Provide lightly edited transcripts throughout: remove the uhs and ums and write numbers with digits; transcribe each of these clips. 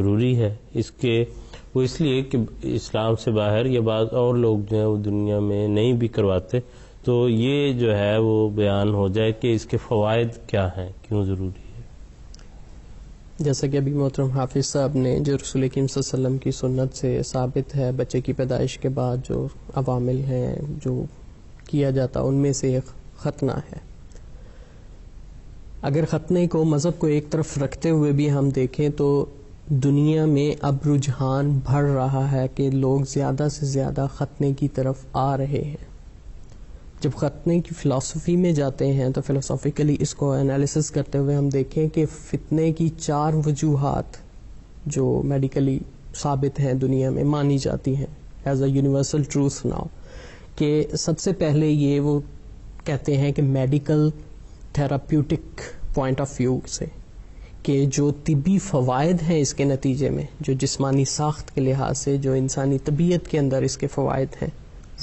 ضروری ہے اس کے، وہ اس لیے کہ اسلام سے باہر یا بعض اور لوگ جو ہیں وہ دنیا میں نہیں بھی کرواتے، تو یہ جو ہے وہ بیان ہو جائے کہ اس کے فوائد کیا ہیں، کیوں ضروری ہے. جیسا کہ ابھی محترم حافظ صاحب نے جو رسول کریم صلی اللہ علیہ وسلم کی سنت سے ثابت ہے، بچے کی پیدائش کے بعد جو عوامل ہیں جو کیا جاتا ان میں سے ایک ختنہ ہے. اگر ختنے کو مذہب کو ایک طرف رکھتے ہوئے بھی ہم دیکھیں تو دنیا میں اب رجحان بڑھ رہا ہے کہ لوگ زیادہ سے زیادہ ختنے کی طرف آ رہے ہیں. جب ختنے کی فلسفی میں جاتے ہیں تو فلسافیکلی اس کو انالیسس کرتے ہوئے ہم دیکھیں کہ فتنے کی 4 وجوہات جو میڈیکلی ثابت ہیں دنیا میں مانی جاتی ہیں as a universal truth now, کہ سب سے پہلے یہ وہ کہتے ہیں کہ medical therapeutic point of view سے کہ جو طبی فوائد ہیں اس کے نتیجے میں، جو جسمانی ساخت کے لحاظ سے جو انسانی طبیعت کے اندر اس کے فوائد ہیں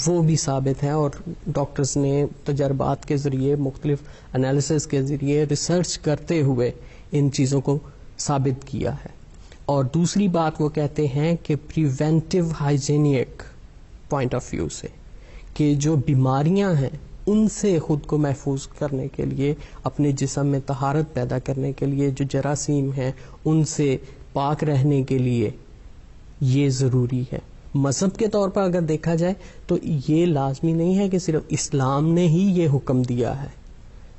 وہ بھی ثابت ہیں، اور ڈاکٹرز نے تجربات کے ذریعے، مختلف انالیسس کے ذریعے، ریسرچ کرتے ہوئے ان چیزوں کو ثابت کیا ہے. اور دوسری بات وہ کہتے ہیں کہ preventive hygienic point of view سے کہ جو بیماریاں ہیں ان سے خود کو محفوظ کرنے کے لیے، اپنے جسم میں طہارت پیدا کرنے کے لیے، جو جراثیم ہیں ان سے پاک رہنے کے لیے یہ ضروری ہے. مذہب کے طور پر اگر دیکھا جائے تو یہ لازمی نہیں ہے کہ صرف اسلام نے ہی یہ حکم دیا ہے.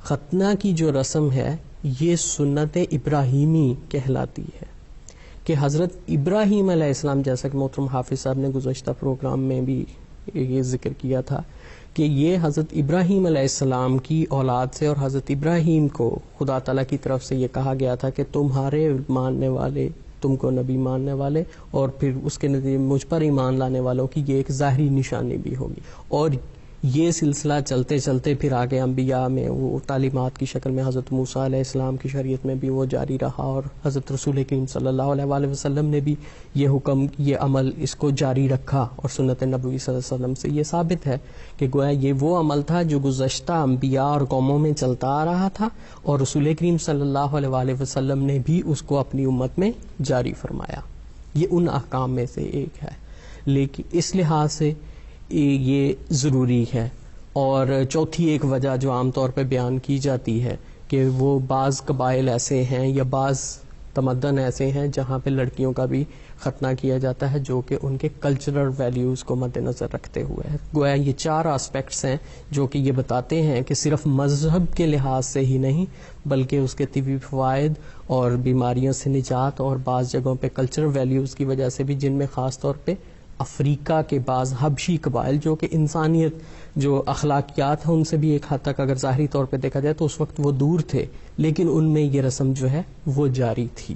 ختنہ کی جو رسم ہے یہ سنت ابراہیمی کہلاتی ہے کہ حضرت ابراہیم علیہ السلام، جیسا کہ محترم حافظ صاحب نے گزشتہ پروگرام میں بھی یہ ذکر کیا تھا کہ یہ حضرت ابراہیم علیہ السلام کی اولاد سے، اور حضرت ابراہیم کو خدا تعالیٰ کی طرف سے یہ کہا گیا تھا کہ تمہارے ماننے والے، تم کو نبی ماننے والے، اور پھر اس کے نتیجے مجھ پر ایمان لانے والوں کی یہ ایک ظاہری نشانی بھی ہوگی. اور یہ سلسلہ چلتے چلتے پھر آگے انبیاء میں وہ تعلیمات کی شکل میں حضرت موسیٰ علیہ السلام کی شریعت میں بھی وہ جاری رہا، اور حضرت رسول کریم صلی اللہ علیہ وآلہ وسلم نے بھی یہ حکم، یہ عمل اس کو جاری رکھا. اور سنت نبوی صلی اللہ علیہ وسلم سے یہ ثابت ہے کہ گویا یہ وہ عمل تھا جو گزشتہ انبیاء اور قوموں میں چلتا آ رہا تھا، اور رسول کریم صلی اللہ علیہ وآلہ وسلم نے بھی اس کو اپنی امت میں جاری فرمایا. یہ ان احکام میں سے ایک ہے، لیکن اس لحاظ سے یہ ضروری ہے. اور چوتھی ایک وجہ جو عام طور پہ بیان کی جاتی ہے کہ وہ بعض قبائل ایسے ہیں یا بعض تمدن ایسے ہیں جہاں پہ لڑکیوں کا بھی ختنہ کیا جاتا ہے، جو کہ ان کے کلچرل ویلیوز کو مد نظر رکھتے ہوئے ہے. گویا یہ 4 آسپیکٹس ہیں جو کہ یہ بتاتے ہیں کہ صرف مذہب کے لحاظ سے ہی نہیں بلکہ اس کے طبی فوائد اور بیماریوں سے نجات، اور بعض جگہوں پہ کلچرل ویلیوز کی وجہ سے بھی، جن میں خاص طور پہ افریقہ کے بعض حبشی قبائل جو کہ انسانیت جو اخلاقیات ہیں ان سے بھی ایک حد تک اگر ظاہری طور پہ دیکھا جائے تو اس وقت وہ دور تھے، لیکن ان میں یہ رسم جو ہے وہ جاری تھی.